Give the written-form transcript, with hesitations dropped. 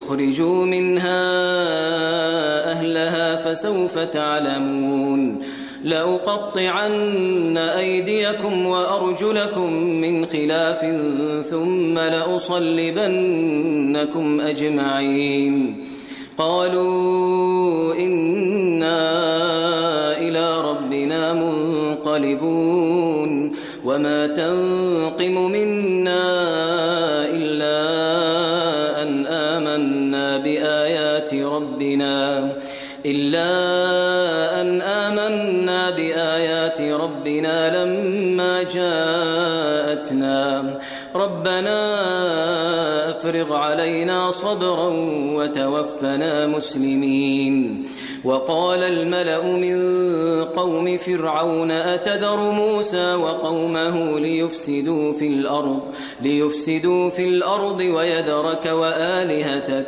اخرجوا منها أهلها فسوف تعلمون لأقطعن أيديكم وأرجلكم من خلاف ثم لأصلبنكم أجمعين قالوا إنا إلى ربنا منقلبون وما تنقم منا إلا أن آمنا بآيات ربنا لما جاءتنا ربنا أفرغ علينا صبرا وتوفنا مسلمين وقال الملأ من قوم فرعون أتذر موسى وقومه ليفسدوا في الأرض ويذرك وآلهتك